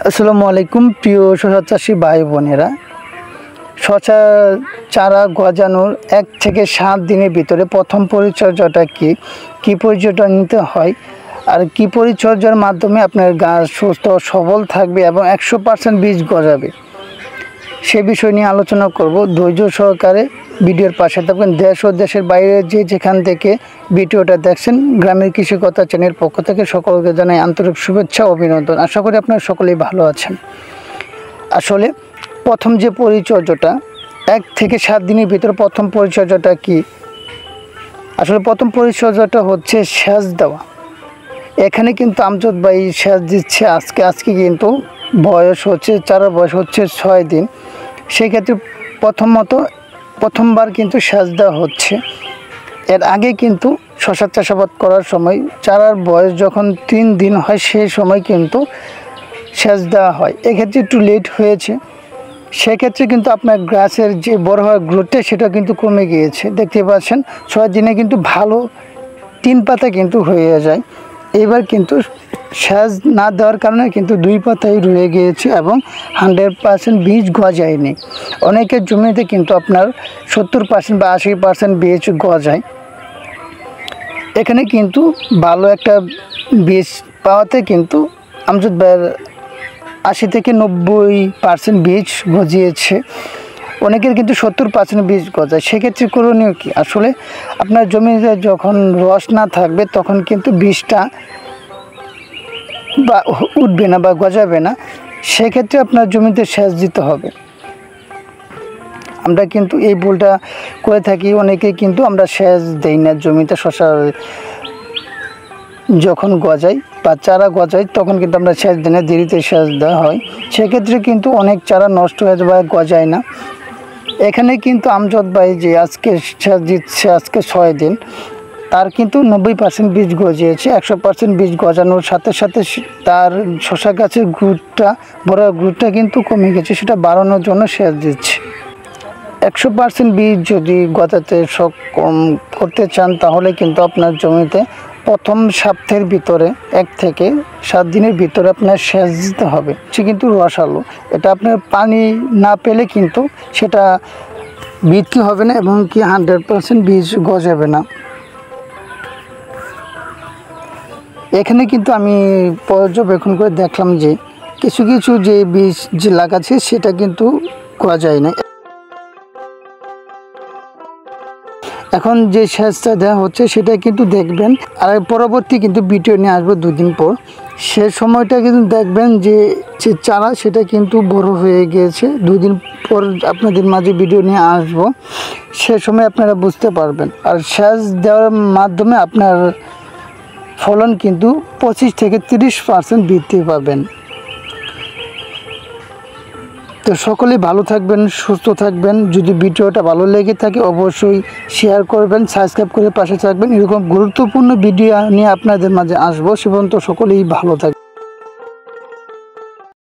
আসসালামু আলাইকুম প্রিয় শশা চাষি ভাই বোনেরা। শশা চারা গজানোর 1 থেকে 7 দিনের ভিতরে প্রথম পরিচর্যাটা কী পরিচর্যা নিতে হয় আর কী পরিচর্যার মাধ্যমে আপনার গাছ সুস্থ সবল থাকবে এবং 100% বীজ গজাবে, সে বিষয় নিয়ে আলোচনা করব। ধৈর্য সহকারে ভিডিওর পাশে থাকবেন। দেশ ও দেশের বাইরে যেখান থেকে ভিডিওটা দেখছেন, গ্রামের কৃষিকতা চ্যানেল পক্ষ থেকে সকলকে জানাই আন্তরিক শুভেচ্ছা ও অভিনন্দন। আশা করি আপনারা সকলেই ভালো আছেন। আসলে প্রথম যে পরিচর্যাটা 1 থেকে 7 দিনের ভিতরে প্রথম পরিচর্যাটা কি? আসলে প্রথম পরিচর্যাটা হচ্ছে সেচ দেওয়া। এখানে কিন্তু আমজাদ ভাই সেচ দিচ্ছে আজকে কিন্তু বয়স হচ্ছে, চারার বয়স হচ্ছে 6 দিন। সেক্ষেত্রে প্রথমবার কিন্তু সেচ দেওয়া হচ্ছে। এর আগে কিন্তু শশা চাষাবাদ করার সময় চারার বয়স যখন 3 দিন হয় সেই সময় কিন্তু সেচ দেওয়া হয়। এক্ষেত্রে একটু লেট হয়েছে। সেক্ষেত্রে কিন্তু আপনার গাছের যে বড় হওয়ার গ্রোথটা সেটা কিন্তু কমে গিয়েছে। দেখতে পাচ্ছেন 6 দিনে কিন্তু ভালো 3 পাতা কিন্তু হয়ে যায়। এবার কিন্তু সেচ না দেওয়ার কারণে কিন্তু 2 পাতাই রয়ে গিয়েছে এবং 100% বীজ গজায়নি। অনেকের জমিতে কিন্তু আপনার 70% বা 80% বীজ গজায়। এখানে কিন্তু ভালো একটা বীজ পাওয়াতে কিন্তু আমজাদ ভাইয়ের 80 থেকে 90% বীজ গজিয়েছে। অনেকের কিন্তু 70% বীজ গজায়। সেক্ষেত্রে করণীয় কি? আসলে আপনার জমিতে যখন রস না থাকবে তখন কিন্তু বীজটা বা উঠবে না বা গজাবে না। সেক্ষেত্রে আপনার জমিতে সেচ দিতে হবে। আমরা কিন্তু এই ভুলটা করে থাকি। অনেকেই কিন্তু আমরা সেচ দেই না জমিতে। শশা যখন গজায় বা চারা গজায় তখন কিন্তু আমরা সেচ দিই না, দেরিতে সেচ দেওয়া হয়। সেক্ষেত্রে কিন্তু অনেক চারা নষ্ট হয়ে যায় বা গজায় না। এখানে কিন্তু আমজাদ ভাই যে আজকে সেচ দিচ্ছে, আজকে 6 দিন, তার কিন্তু 90% বীজ গজিয়েছে। 100% বীজ গজানোর সাথে সাথে তার শশা গাছের গ্রোথটা কিন্তু কমে গেছে। সেটা বাড়ানোর জন্য সেচ দিচ্ছে। 100% বীজ যদি গজাতে সক্ষম করতে চান তাহলে কিন্তু আপনার জমিতে প্রথম সপ্তাহের ভিতরে 1 থেকে 7 দিনের ভিতরে আপনার সেচ দিতে হবে। সে কিন্তু রসালো, এটা আপনার পানি না পেলে কিন্তু সেটা বৃদ্ধি হবে না এবং কি 100% বীজ গজাবে না। এখানে কিন্তু আমি পর্যবেক্ষণ করে দেখলাম যে কিছু যে বীজ যে লাগাচ্ছে সেটা কিন্তু গজায় না। এখন যে সেচটা দেওয়া হচ্ছে সেটা কিন্তু দেখবেন, আর পরবর্তী কিন্তু ভিডিও নিয়ে আসবো 2 দিন পর। সে সময়টা কিন্তু দেখবেন যে চারা সেটা কিন্তু বড় হয়ে গিয়েছে। 2 দিন পর আপনাদের মাঝে ভিডিও নিয়ে আসবো, সে সময় আপনারা বুঝতে পারবেন। আর সেচ দেওয়ার মাধ্যমে আপনার ফলন কিন্তু 25 থেকে 30% বৃদ্ধি পাবেন। তো সকলেই ভালো থাকবেন, সুস্থ থাকবেন। যদি ভিডিওটা ভালো লেগে থাকে অবশ্যই শেয়ার করবেন, সাবস্ক্রাইব করে পাশে থাকবেন। এরকম গুরুত্বপূর্ণ ভিডিও নিয়ে আপনাদের মাঝে আসবো। সে পর্যন্ত সকলেই ভালো থাকবেন।